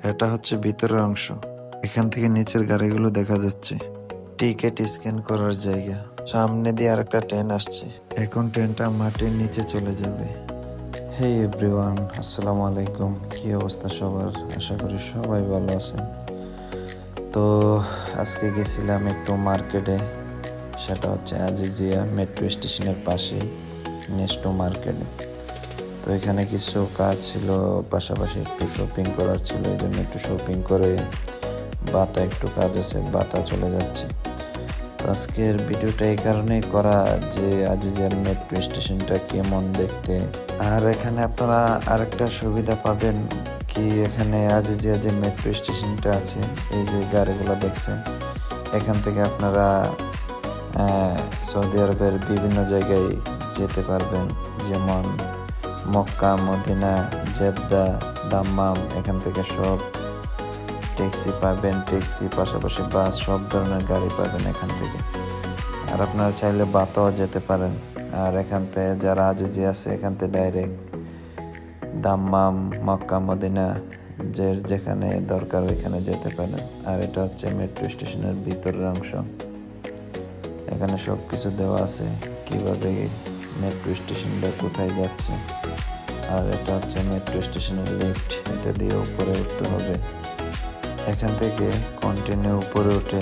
এটা হচ্ছে ভিতরের অংশ। এখান থেকে নিচের গাড়িগুলো দেখা যাচ্ছে। টিকিট স্ক্যান করার জায়গা। সামনে দিয়ে আরেকটা ট্রেন আসছে। এখন ট্রেনটা মাটির নিচে চলে যাবে। হে এভরিওয়ান, আসসালামু আলাইকুম। কি অবস্থা সবার? আশা করি সবাই ভালো আছেন। তো আজকে গেছিলাম একটু মার্কেটে। সেটা হচ্ছে আজিজিয়া মেট্রো স্টেশনের পাশেই নেস্টো মার্কেটে। তো এখানে কিছু কাজ ছিল, পাশাপাশি একটু শপিং করার ছিল। এই জন্য একটু শপিং করে বাতা একটু কাজ আছে, বাতা চলে যাচ্ছে। তো আজকের ভিডিওটা এই কারণেই করা যে আজিজিয়ার মেট্রো স্টেশনটা কেমন দেখতে। আর এখানে আপনারা আরেকটা সুবিধা পাবেন কি, এখানে আজিজিয়া যে মেট্রো স্টেশনটা আছে, এই যে গাড়িগুলো দেখছেন, এখান থেকে আপনারা সৌদি আরবের বিভিন্ন জায়গায় যেতে পারবেন। যেমন মক্কা, মদিনা, জেদ্দা, দাম্মাম, এখান থেকে সব ট্যাক্সি পাবেন। ট্যাক্সি পাশাপাশি বাস, সব ধরনের গাড়ি পাবেন এখান থেকে। আর আপনারা চাইলে বাতাও যেতে পারেন। আর এখান থেকে যারা আজিজি আছে, এখান থেকে ডাইরেক্ট দাম্মাম, মক্কা, মদিনা, যেখানে দরকার ওইখানে যেতে পারেন। আর এটা হচ্ছে মেট্রো স্টেশনের ভিতরের অংশ। এখানে সব কিছু দেওয়া আছে, কিভাবে মেট্রো স্টেশনটা কোথায় যাচ্ছে। আর এটা হচ্ছে মেট্রো স্টেশনের লিফট, এটা দিয়ে উপরে উঠতে হবে। এখান থেকে কন্টিনিউ উপরে উঠে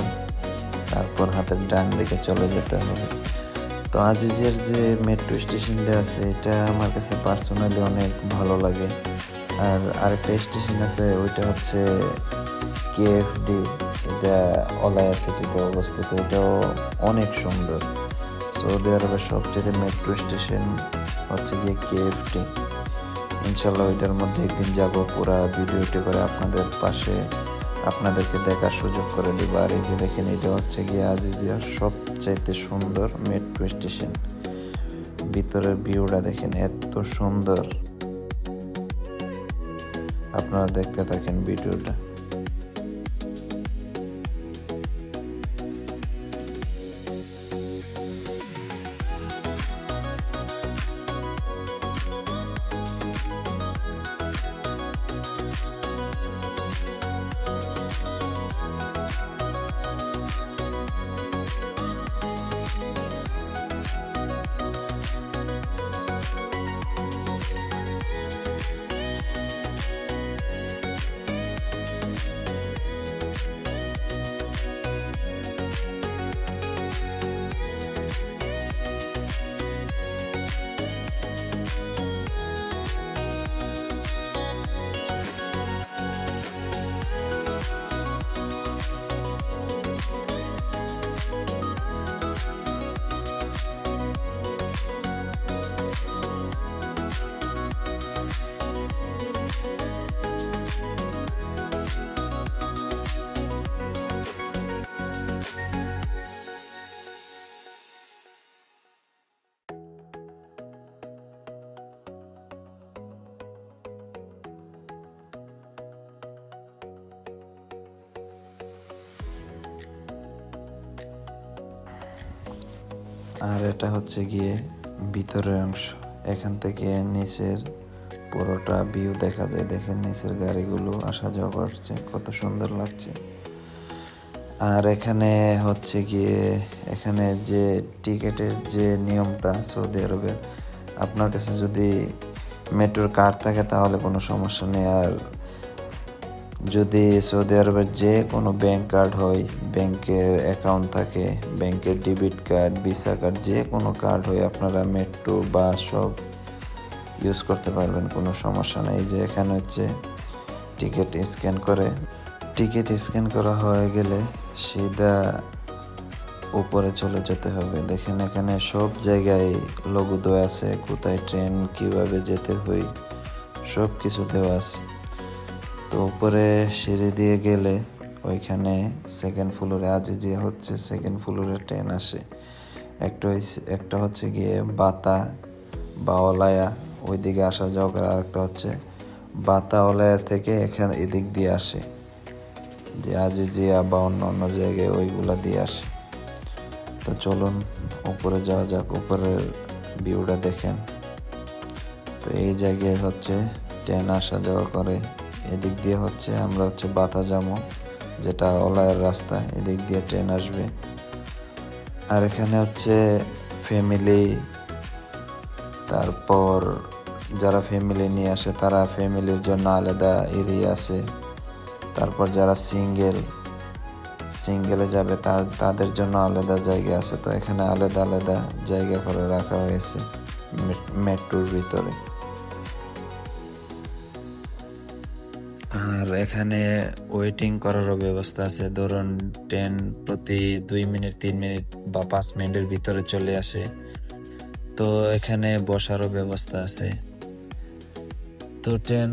তারপর হাতের ডান দিকে চলে যেতে হবে। তো আজিজের যে মেট্রো স্টেশনটা আছে, এটা আমার কাছে পার্সোনালি অনেক ভালো লাগে। আর আরেকটা স্টেশন আছে, ওইটা হচ্ছে কেএফডি, এটা অলায়া সিটিতে অবস্থিত। এটাও অনেক সুন্দর। সৌদি আরবের সবচেয়ে মেট্রো স্টেশন হচ্ছে গিয়ে কেএফডি। ইনশাল্লাহ ওইটার মধ্যে একদিন যাব, পুরা ভিডিওটি করে আপনাদের পাশে আপনাদেরকে দেখার সুযোগ করে দিব। আর এই যে দেখেন, এটা হচ্ছে গিয়ে আজিজিয়ার সবচাইতে সুন্দর মেট্রো স্টেশন। ভিতরের ভিউটা দেখেন, এত সুন্দর। আপনারা দেখতে থাকেন ভিডিওটা। আর এটা হচ্ছে গিয়ে ভিতরের অংশ। এখান থেকে নিচের পুরোটা ভিউ দেখা যায়। দেখেন নিচের গাড়িগুলো আসা যাওয়া করছে, কত সুন্দর লাগছে। আর এখানে হচ্ছে গিয়ে, এখানে যে টিকিটের যে নিয়মটা সৌদি আরবের, আপনার কাছে যদি মেট্রোর কার্ড থাকে তাহলে কোনো সমস্যা নেই। আর যদি সৌদি আরবের যে কোনো ব্যাংক কার্ড হয়, ব্যাংকের অ্যাকাউন্ট থাকে, ব্যাংকের ডেবিট কার্ড, ভিসা কার্ড, যে কোনো কার্ড হয়, আপনারা মেট্রো বাস সব ইউজ করতে পারবেন, কোনো সমস্যা নেই। যে এখানে হচ্ছে টিকিট স্ক্যান করে, টিকিট স্ক্যান করা হয়ে গেলে সিধা উপরে চলে যেতে হবে। দেখেন এখানে সব জায়গায় লোগো দেওয়া আছে, কোথায় ট্রেন কিভাবে যেতে হয় সব কিছু দেওয়া আছে। তো উপরে সিঁড়ি দিয়ে গেলে ওইখানে সেকেন্ড ফ্লোরে, আজিজিয়া হচ্ছে সেকেন্ড ফ্লোরে ট্রেন আসে। একটা হচ্ছে গিয়ে বাতা বা অলায়া, ওইদিকে আসা যাওয়া করে। আরেকটা হচ্ছে বাতা অলায়া থেকে এখানে এদিক দিয়ে আসে, যে আজিজিয়া বা অন্য অন্য জায়গায় ওইগুলা দিয়ে আসে। তো চলুন উপরে যাওয়া যাক, উপরের ভিউটা দেখেন। তো এই জায়গায় হচ্ছে ট্রেন আসা যাওয়া করে। এদিক দিয়ে হচ্ছে আমরা হচ্ছে বাতাজামো, যেটা অলায়ের রাস্তা, এদিক দিয়ে ট্রেন আসবে। আর এখানে হচ্ছে ফ্যামিলি, তারপর যারা ফ্যামিলি নিয়ে আসে তারা ফ্যামিলির জন্য আলাদা এরিয়া আছে। তারপর যারা সিঙ্গেলে যাবে তাদের জন্য আলাদা জায়গা আছে। তো এখানে আলাদা আলাদা জায়গা করে রাখা হয়েছে মেট্রোর ভিতরে। আর এখানে ওয়েটিং করারও ব্যবস্থা আছে। ধরুন ট্রেন প্রতি 2 মিনিট 3 মিনিট বা 5 মিনিটের ভিতরে চলে আসে, তো এখানে বসারও ব্যবস্থা আছে। তো ট্রেন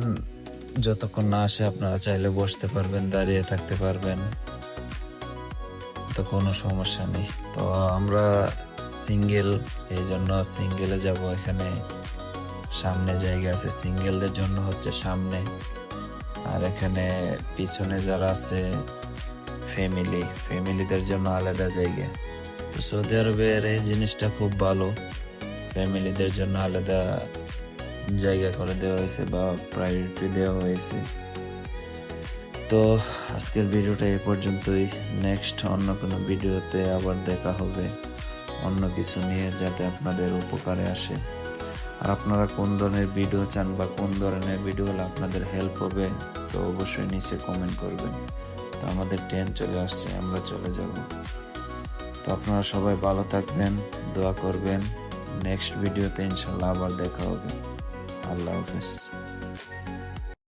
যতক্ষণ না আসে আপনারা চাইলে বসতে পারবেন, দাঁড়িয়ে থাকতে পারবেন, তো কোনো সমস্যা নেই। তো আমরা সিঙ্গেল, এই জন্য সিঙ্গেলে যাব। এখানে সামনে জায়গা আছে সিঙ্গেলদের জন্য, হচ্ছে সামনে। আর এখানে পিছনে যারা আছে ফ্যামিলিদের জন্য আলাদা জায়গা। তো সৌদি আরবের এই জিনিসটা খুব ভালো, ফ্যামিলিদের জন্য আলাদা জায়গা করে দেওয়া হয়েছে বা প্রায়োরিটি দেওয়া হয়েছে। তো আজকের ভিডিওটা এই পর্যন্তই। নেক্সট অন্য কোনো ভিডিওতে আবার দেখা হবে অন্য কিছু নিয়ে, যাতে আপনাদের উপকারে আসে। আর আপনারা কোন ধরনের ভিডিও চান বা কোন ধরনের ভিডিও হলে আপনাদের হেল্প হবে, তো অবশ্যই নিচে কমেন্ট করবেন। তো আমাদের ট্রেন চলে আসছে, আমরা চলে যাব। তো আপনারা সবাই ভালো থাকবেন, দোয়া করবেন। নেক্সট ভিডিওতে ইনশাল্লাহ আবার দেখা হবে। আল্লাহ হাফেজ।